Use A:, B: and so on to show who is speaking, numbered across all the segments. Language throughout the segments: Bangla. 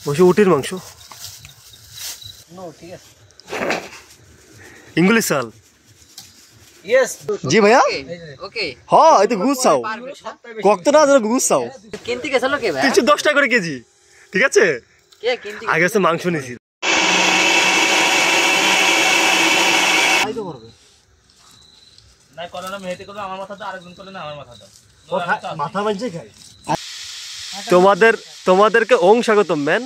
A: বসে উটের মাংস इंग्लिश साल
B: यस
A: जी भैया
C: ओके
A: हाँ ये तो गुस चाও কত না যেন গুস চাও
C: কিনতে গেছিল কে ভাই
A: 310 টাকা করে কেজি ঠিক আছে
C: কে কিনতে
A: আগে সে মাংস নিছি
B: আইতো করবে না করো না মেহেতে করবে আমার মাথাটা আরেকজন করলে না আমার মাথাটা
A: মাথা বাজে খাই তোমাদেরকে ওং স্বাগতম ম্যান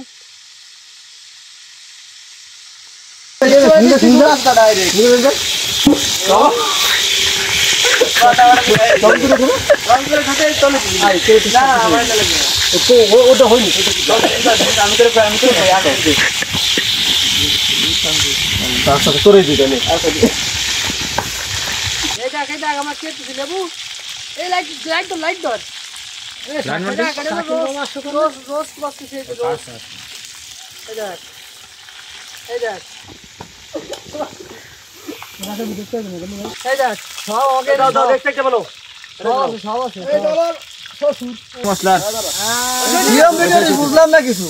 A: বুঝলাম না কিছু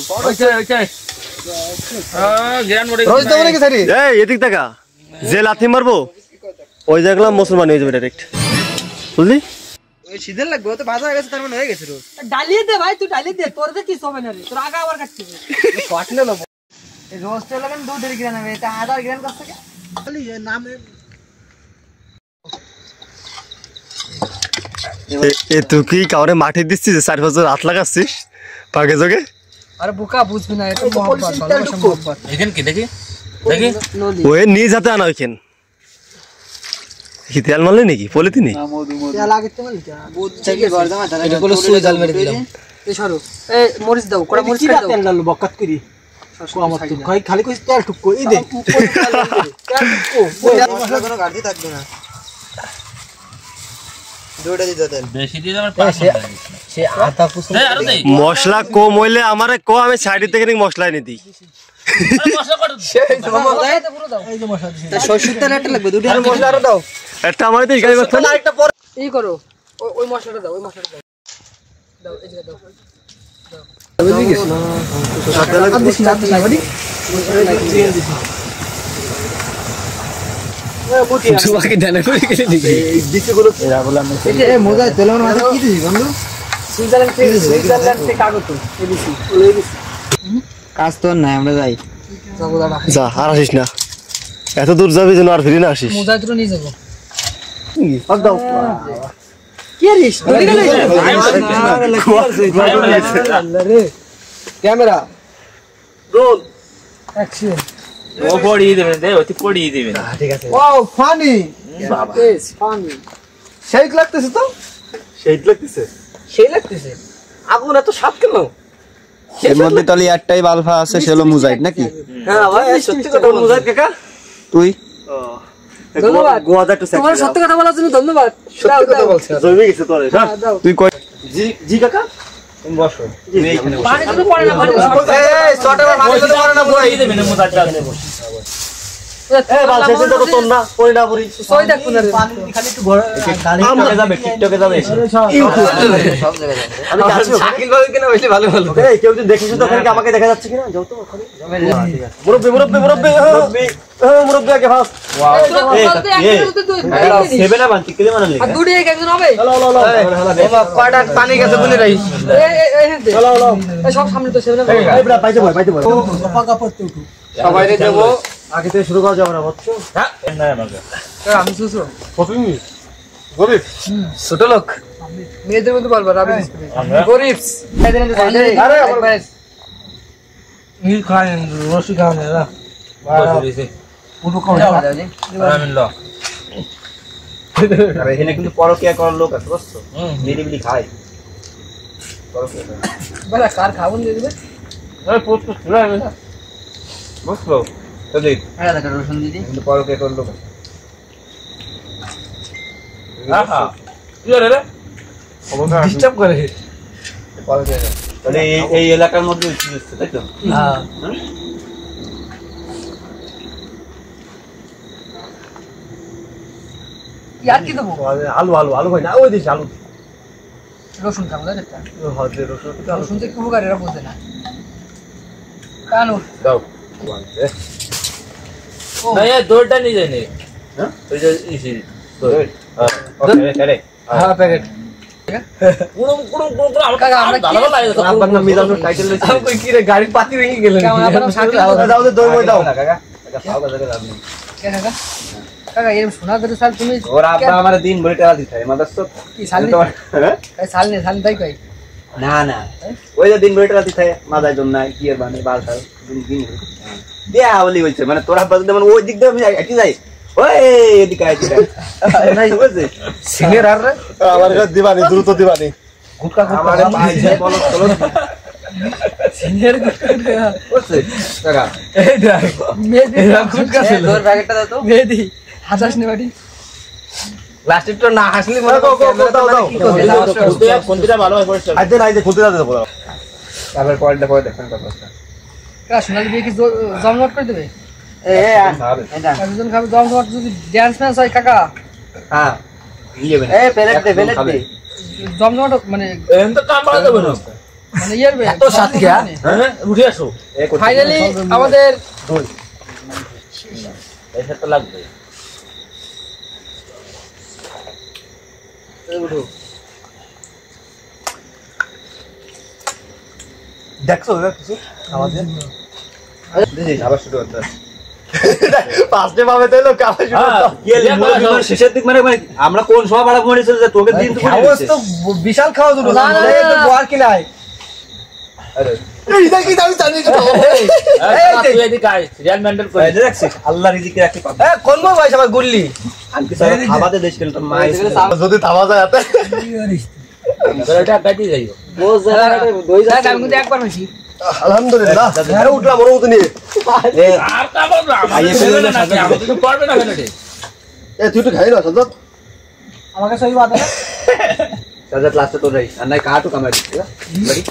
A: এদিক দেখা যে লাথি মারবো ওই দেখলাম মুসলমান হয়ে যাবে ডাইরেক্ট বুঝলি
C: সিজন লাগবে তো বাজা হয়ে গেছে তার মানে হয়ে গেছে রোজ
D: ডালিয়ে দে ভাই তুই ডালিয়ে দে তোর যে কি হবে না রে তোর আগা আবার কাটছিস
C: কাটলে লব এই রোজটা লাগান 2.5 গ্রাম হবে এটা আধা গ্রাম কাছ থেকে খালি নাম
A: এ তুই কি কাউরে মাঠে দিচ্ছিস 4 বছর হাত লাগাচ্ছিস পাগে জগে
D: আরে বোকা বুঝবি না এটা মোহাম্মদ ভালোবাসা মোহাম্মদ
B: এখান কি দেখি
A: ওই নিজ হাতে আনা ওইখান কি তেল মারলি নাকি পলিথিনে
D: তেল আগে তো মারলি
C: বুঝ থেকে গরদামা দাদা
D: এটা কোন সুই জাল মেরে দিলাম এই সরো এই মরিচ দাও কোড়া মরিচ দাও
C: তেল ডাল বকত করি আমার তো খালি কই তেল টুকো এই দে তেল টুকো মশলা কোনো গাড়ি থাকবে না দুটো দিতে তেল
B: বেশি দিয়ে আমার পাঁচ
C: সে আটা পুষে
B: দে আরো দে
A: মশলা কম হইলে আমারে কো আমি সাইড থেকে মশলা এনে দিই
B: মশলা কত
C: সেই তো মশলা
D: তো পুরো দাও
C: এই যে মশলা দিছি তা সরষের তেল একটা লাগবে দুটো মশলা আরো দাও
A: একটা আমারে দিই গাড়ি বাচ্চা না
C: আরেকটা পর
D: এই করো ওই মশলাটা দাও ওই মশলাটা দাও দাও এই যে দাও
C: কাজ তো নাই আমরা যাই
A: যা আর আসিস না এত দূর যাবি যেন আর ফিরে না আসিস
D: মোজাই তো নিয়ে যাবো
C: কি রিস ক্যামেরা
A: রোল
D: অ্যাকশন
B: ও পড়ি দিবেন দে ওটি পড়ি দিবেন
A: ঠিক আছে
C: ওয়াও ফানি
B: বাবা
D: ইস ফানি
C: সেই লাগতেছে তো
A: সেই লাগতেছে
C: সেই লাগতেছে আগুন এত সাত কেন
E: এর মধ্যে তাহলে একটাই বালফা আছে সেলো মুজাহিদ নাকি
C: হ্যাঁ ভাই সত্যি কথা মুজাহিদ কাকা
E: তুই
D: ধন্যবাদ
A: গোয়াদা একটু
D: তোমার সত্যি কথা বলার জন্য ধন্যবাদ
C: সত্যি কথা বলছিস
A: জমি গেছে তোরে
D: দাও
E: তুই কই
A: জি জি কাকা
E: তুমি বসো
D: পানি তো পড়ে না পানি
C: এই ছটা পানি তো পড়ে না
B: পড়ি দিবেন মোজাটা
A: এ বাল শেষে তো তোর না পড়ি না পড়ি
D: সই দেখ কোন
C: পানি খালি একটু ঘোরা
A: টিকটকে যাবে টিকটকে যাবে
C: সব জায়গায় যাবে
A: আমি কাছে
C: শাকিল ভাই কেন হইলে ভালো ভালো
A: এই কেউ যদি দেখিস তো ওখানে আমাকে দেখা যাচ্ছে কিনা যাও তো ওখানে মুরব্বি মুরব্বি মুরব্বি মুরব্বি আগে ফাস্ট সেবে না বান্তি কেলে মানালি
D: আর দুটি একজন হবে
A: চলো চলো
C: বাবা কয়টা পানি গেছে বলে রাইস
D: এই চলো এই সব সামনে তো সেভেন
A: এই বড় পাইতে বল
C: পাকা পড়তে উঠু সবাই দেব
A: আগে থেকে শুরু করা যাবে না বুঝছো
B: হ্যাঁ না আমাকে
D: আমি সুসু
A: কপি গরিব
C: ছোট লোক
D: মেয়েদের মধ্যে বলবা রাবি গরিব
C: আরে আমার
D: ভাই
C: নীল খান রসি খান এরা
B: বসে
C: পুরো কোন
B: আমিন ল
E: আর এখানে কিন্তু পরকিয়া করার লোক আছে বুঝছো নিরিবিলি খায় পরকিয়া
D: বলা কার খাবন দিয়ে দিবে
B: আরে পোস্ট পুরা আমি
E: বুঝছো যদি
C: আরে দেখা রসুন দিদি
E: কিন্তু পরকিয়া করার লোক আছে
B: আহা কি রে রে
C: ডিস্টার্ব করে
E: পরকিয়া তাহলে এই এলাকার মধ্যে উঠছে তাই তো
C: হ্যাঁ
D: ইয়ার কি দেবো
A: আলু আলু আলু ভাই না ওই দিস আলু
D: রসুন খাবো তাই একটা
A: হজে রসুন
D: রসুন তো একটু উপকার এরা বোঝে না কানু
E: দাও
D: ও
B: না এই দৌড়টা নিয়ে যায় নে
E: হ্যাঁ?
B: ওই যে ইসি
E: ওকে রে
A: হ্যাঁ প্যাকেট
B: কুড়ুম কুড়ুম কুড়ুম করে আমার
D: কাকা, আমরা কি-
B: ভালো লাগে তো
A: আপনার নাম মিজানুর টাইটেল লইছে
C: আমি কই কি রে গাড়ির পাতি ভেঙে গেল
D: কেমন আপনার সাথে
A: দাও দে দই মই দাও
E: না কাকা কাকা খাও কাকা লাভ নেই
D: কেন কাকা কাকা এরকম শোনা করে স্যার তুমি
E: ওর আব্বা আমার দিন ভরে টাকা দিতে হয় মাদার সব
D: কি সালনি সালনি সালনি তাই কই
E: না না ওই যে দিন ভরে টাকা দিতে হয় মাদার জন্য কি আর মানে বাল খাও দিন দিয়া বলি বলছে মানে তোরা বাজে মানে ওই দিক দিয়ে আমি এটি যাই ওই এদিকে আইছি নাই বুঝছিস
C: সিনিয়র আর রে
A: আমার কাছে দিবানি দ্রুত দিবানি
C: গুটকা
E: আমার পাইছে বলো চলো
D: সিনিয়র
E: বুঝছিস কাকা
C: এই দেখ
D: মেহেদি
C: এরা গুটকা ছিল
E: তোর প্যাকেটটা দাও তো
D: মেহেদি হাসাস নে বাড়ি
C: লাস্টের তো না হাসলি মনে
A: দাও, দাও, দাও, দাও।
B: কোনটা ভালো হয় পরিষ্কার
A: আইতে না আইতে খুলতে যাতে বলো
E: তারপর পয়েন্টটা পরে দেখেন কথা
D: কাকা সোনালি বিয়ে কি জমজমাট করে দেবে
E: খাবে
D: একজন খাবে জমজমাট যদি ড্যান্স ম্যান্স হয় কাকা
E: হ্যাঁ নিয়ে যাবেন
A: এই প্লেট দে প্লেট দে
D: জমজমাট মানে
B: এন তো কাম বাড়া দেবে না
D: মানে ইয়ের
C: এত সাথে কি, হ্যাঁ?
B: হ্যাঁ উঠে আসো
D: ফাইনালি আমাদের
B: এটা তো লাগবে
A: দেখছো কিছু আমাদের
E: দিদি আবার শুরু করতে
A: ফার্স্টে পাবে তাইলো কাছে শুরু
B: হ্যাঁ
E: শেষের দিক মানে আমরা কোন সময় বাড়াবো মনে হচ্ছে যে তোকে দিন তো করে
A: খাওয়াস
E: দিচ্ছে।
A: তো বিশাল খাওয়া দুটো
D: না, না,
A: এই তো
D: না।
A: বোয়ার কি নাই
E: আরে
A: এইটা কি আমি জানি তো
B: তুই এদিকে আয় রিয়াল মেন্টাল করে
E: এই যে দেখছিস আল্লাহ রিজিকে রাখতে পাবে
A: হ্যাঁ কোন ভাই সবাই গুল্লি
E: আমি কি স্যার খাবাতে দেশ কেন তোর মা
A: যদি থামা যায় হাতে
B: এটা কাটি যাইও
D: আমি কিন্তু একবার হয়েছি
A: আলহামদুলিল্লাহ আরে উঠলাম ওর মতো নিয়ে
B: আর তা বল না
E: আইয়ে ফেলে না,
B: আমাকে তো পারবে না ফেলে
A: এ তুই তো খাই না সদত
D: আমাকে সহি বাদ
E: সাজা ক্লাসে তো রই আর নাই কাটু কামাই দিচ্ছি বাড়ি